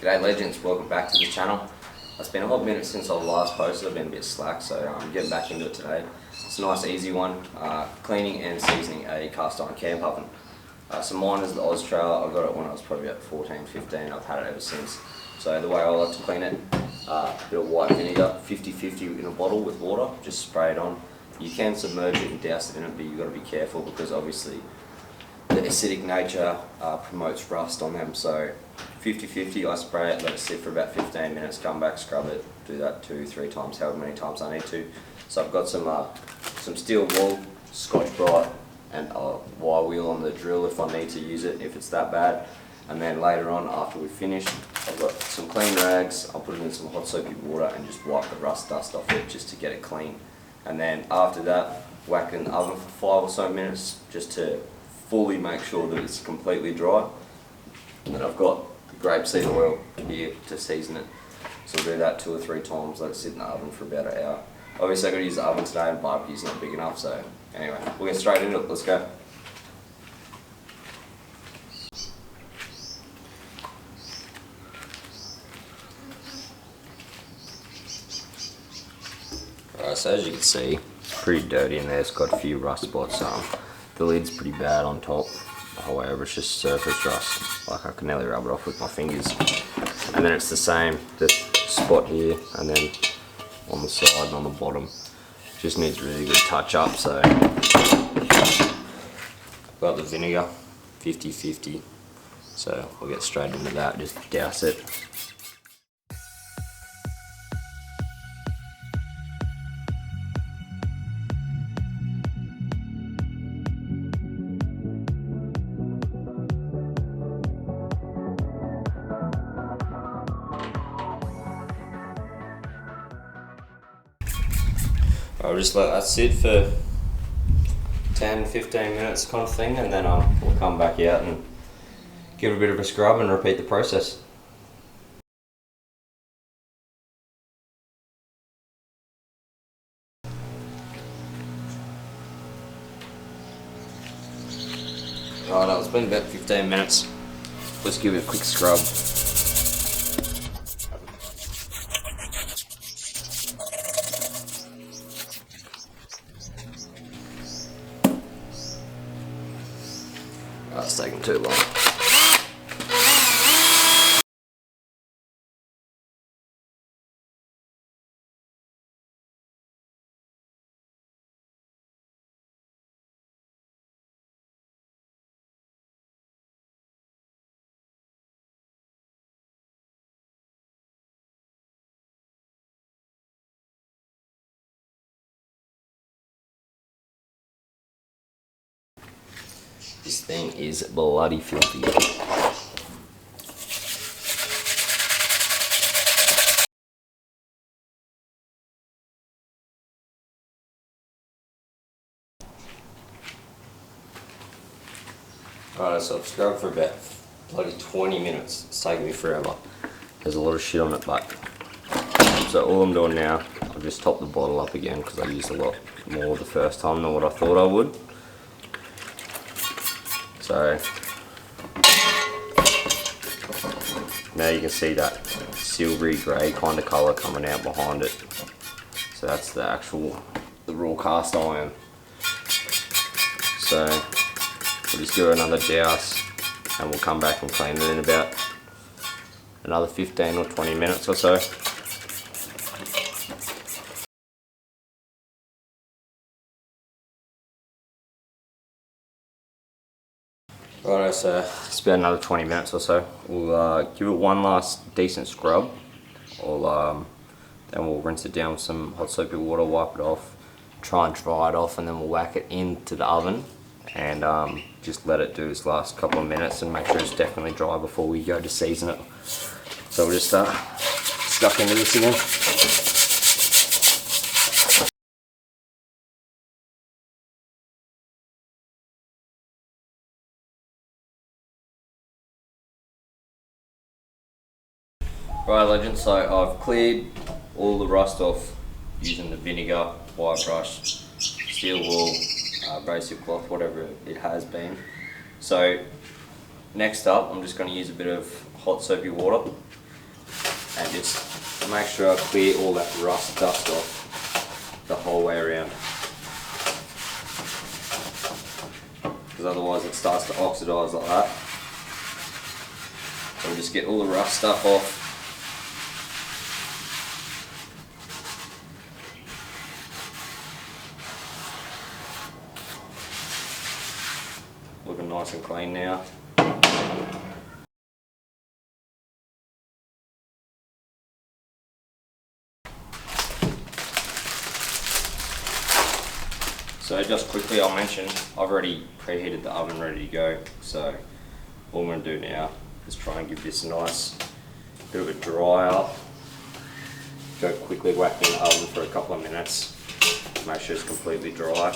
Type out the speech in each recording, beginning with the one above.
G'day legends, welcome back to the channel. It's been a hot minute since I last posted. I've been a bit slack, so I'm getting back into it today. It's a nice easy one, cleaning and seasoning a cast iron camp oven. So mine is the Oz Trail. I got it when I was probably about 14, 15. I've had it ever since. So the way I like to clean it, a bit of white vinegar, 50-50 in a bottle with water, just spray it on. You can submerge it and douse it in it, but you've got to be careful because obviously the acidic nature promotes rust on them. So 50-50, I spray it, let it sit for about 15 minutes, come back, scrub it, do that 2-3 times, however many times I need to. So I've got some steel wool, Scotch-Brite, and a wire wheel on the drill if I need to use it, if it's that bad. And then later on, after we've finished, I've got some clean rags. I'll put it in some hot soapy water and just wipe the rust dust off it just to get it clean. And then after that, whack it in the oven for 5 or so minutes just to fully make sure that it's completely dry. And then I've got grapeseed oil here to season it. So I'll do that 2 or 3 times, let it sit in the oven for about an hour. Obviously I've got to use the oven today and barbecue's not big enough, so anyway, we'll get straight into it, let's go. Alright, so as you can see, it's pretty dirty in there, it's got a few rust spots. The lid's pretty bad on top. However, it's just surface rust. Like I can nearly rub it off with my fingers. And then it's the same, this spot here, and then on the side and on the bottom. Just needs really good touch up. So I've got the vinegar, 50-50. So we'll get straight into that, just douse it. I'll just let that sit for 10-15 minutes kind of thing, and then we'll come back out and give it a bit of a scrub and repeat the process. Alright, it's been about 15 minutes. Let's give it a quick scrub. It's taking too long. This thing is bloody filthy. Alright, so I've scrubbed for about bloody 20 minutes. It's taking me forever. There's a lot of shit on it, but so all I'm doing now, I'll just top the bottle up again because I used a lot more the first time than what I thought I would. So now you can see that silvery grey kind of colour coming out behind it. So that's the raw cast iron. So we'll just give it another douse and we'll come back and clean it in about another 15 or 20 minutes or so. Righto, so it's about another 20 minutes or so. We'll give it one last decent scrub. Then we'll rinse it down with some hot soapy water, wipe it off, try and dry it off, and then we'll whack it into the oven and just let it do its last couple of minutes and make sure it's definitely dry before we go to season it. So we'll just stuck into this again. Right legends, so I've cleared all the rust off using the vinegar, wire brush, steel wool, abrasive cloth, whatever it has been. So next up I'm just going to use a bit of hot soapy water and just make sure I clear all that rust dust off the whole way around, because otherwise it starts to oxidise like that. So we'll just get all the rust stuff off. Looking nice and clean now. So just quickly, I'll mention I've already preheated the oven ready to go. So all I'm going to do now is try and give this a nice bit of a dry up. Go quickly whack in the oven for a couple of minutes. Make sure it's completely dry.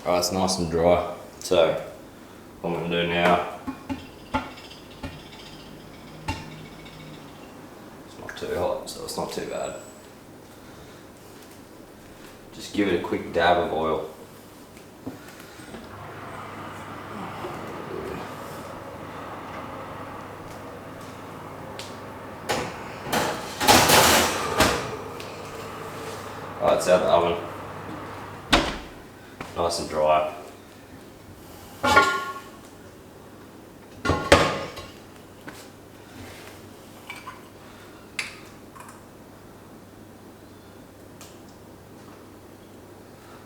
Alright, it's nice and dry. So what I'm going to do now, it's not too hot, so it's not too bad. Just give it a quick dab of oil. Alright, it's out of the oven. Nice and dry.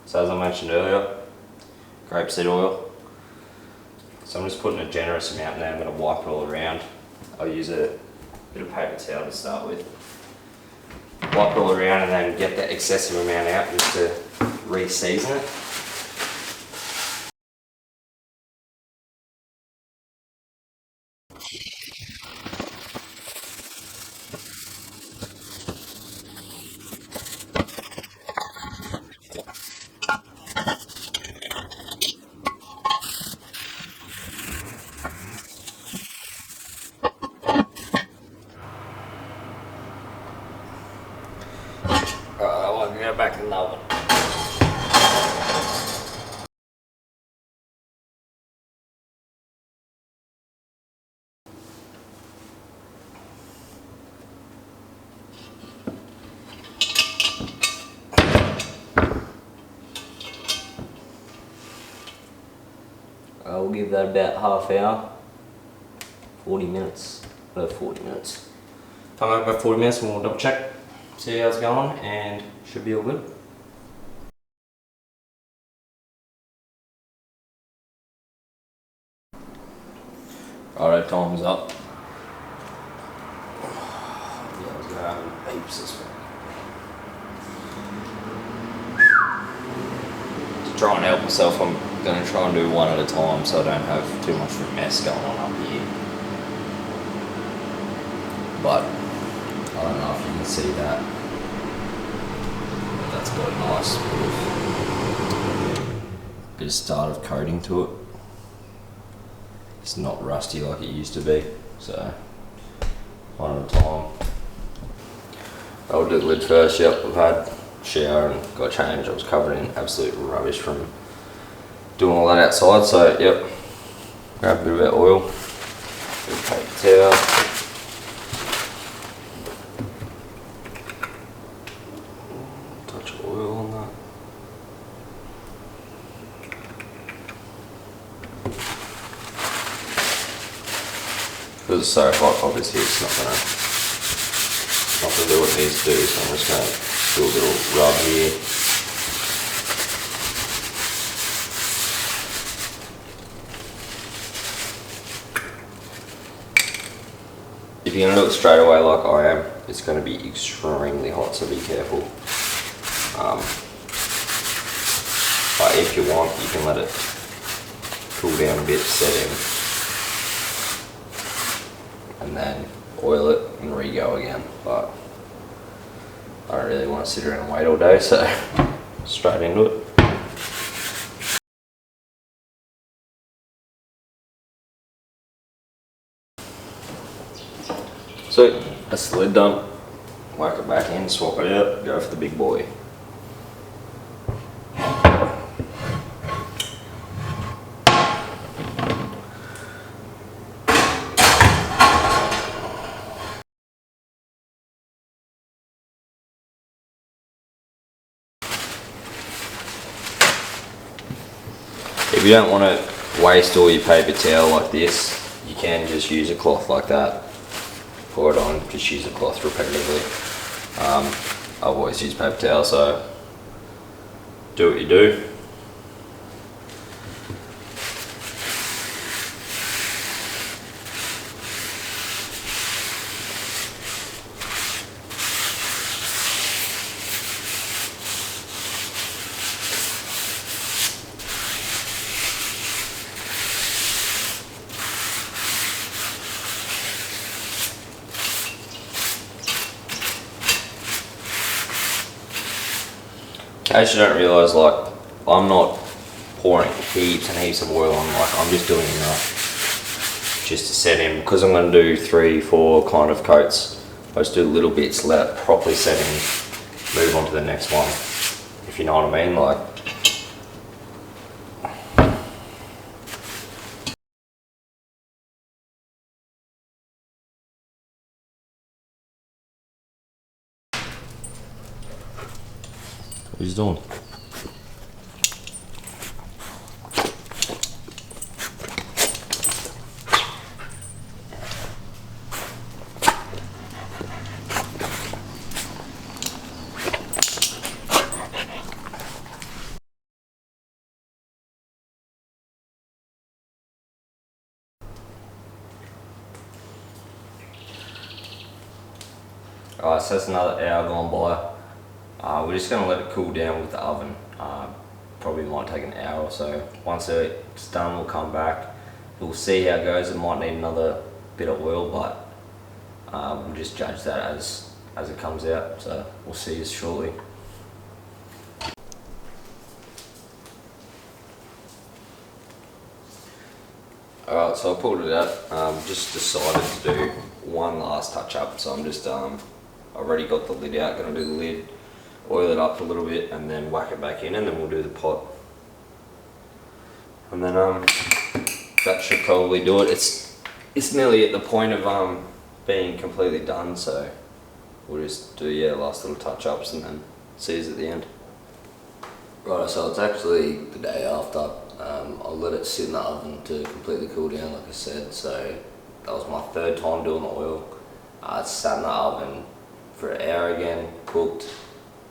So as I mentioned earlier, grapeseed oil. So I'm just putting a generous amount in there. I'm going to wipe it all around. I'll use a bit of paper towel to start with. Wipe it all around and then get that excessive amount out just to re-season it. Alright, I'll go back in the oven. I'll give that about half hour, 40 minutes, 40 minutes. Come over about 40 minutes and we'll double check, see how it's going, and should be all good. Alright, time's up. Yeah, I was going to have heaps this week. To try and help myself, I'm going to try and do one at a time so I don't have too much of a mess going on up here. But I don't know if you can see that. That's got a nice bit of start of coating to it. It's not rusty like it used to be, so one at a time. I'll do the lid first. Yep, I've had a shower and got changed. I was covered in absolute rubbish from doing all that outside, so yep, grab a bit of that oil, bit of paper towel. Touch of oil on that. Because it's so hot, obviously it's not enough to do what it needs to do, so I'm just going to do a little rub here. If you're going to do it straight away like I am, it's going to be extremely hot, so be careful. But if you want, you can let it cool down a bit, set in, and then oil it and re-go again. But I don't really want to sit around and wait all day, so straight into it. So that's the lid done. Whack it back in, swap it out, go for the big boy. If you don't want to waste all your paper towel like this, you can just use a cloth like that. Pour it on, just use the cloth repetitively. I've always used paper towel, so do what you do. In case you don't realise, like, I'm not pouring heaps and heaps of oil on, like, I'm just doing enough just to set in, because I'm going to do 3-4 kind of coats. I just do little bits, let it properly set in, move on to the next one, if you know what I mean. Like, what he's doing. Alright, so that's another hour gone by. We're just going to let it cool down with the oven. Probably might take an hour or so. Once it's done, we'll come back. We'll see how it goes. It might need another bit of oil, but we'll just judge that as it comes out. So we'll see you shortly. Alright, so I pulled it out. Just decided to do one last touch up. So I'm just I've already got the lid out. Going to do the lid, oil it up a little bit, and then whack it back in, and then we'll do the pot. And then that should probably do it. It's nearly at the point of being completely done, so we'll just do last little touch ups and then see you at the end. Right, so it's actually the day after. I let it sit in the oven to completely cool down, like I said. So that was my third time doing the oil. It sat in the oven for an hour again, cooked.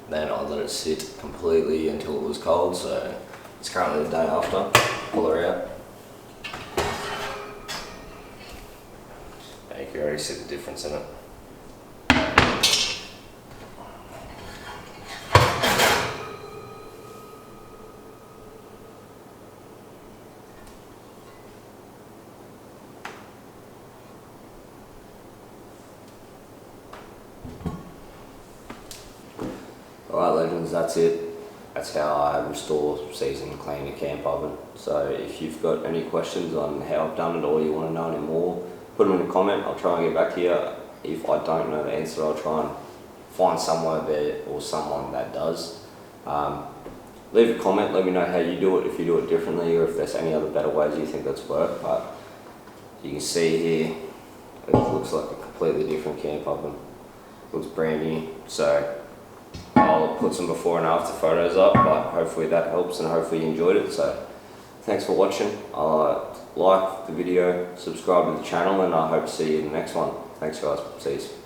Then I let it sit completely until it was cold. So it's currently the day after. Pull her out. You can already see the difference in it. Alright legends, that's it. That's how I restore, season, clean a camp oven. So if you've got any questions on how I've done it or you want to know any more, put them in a comment. I'll try and get back to you. If I don't know the answer, I'll try and find somewhere there or someone that does. Leave a comment, let me know how you do it, if you do it differently or if there's any other better ways you think that's work. But you can see here, it looks like a completely different camp oven. It looks brand new. So I'll put some before and after photos up, but hopefully that helps and hopefully you enjoyed it. So thanks for watching. Like the video, subscribe to the channel, and I hope to see you in the next one. Thanks guys, see you.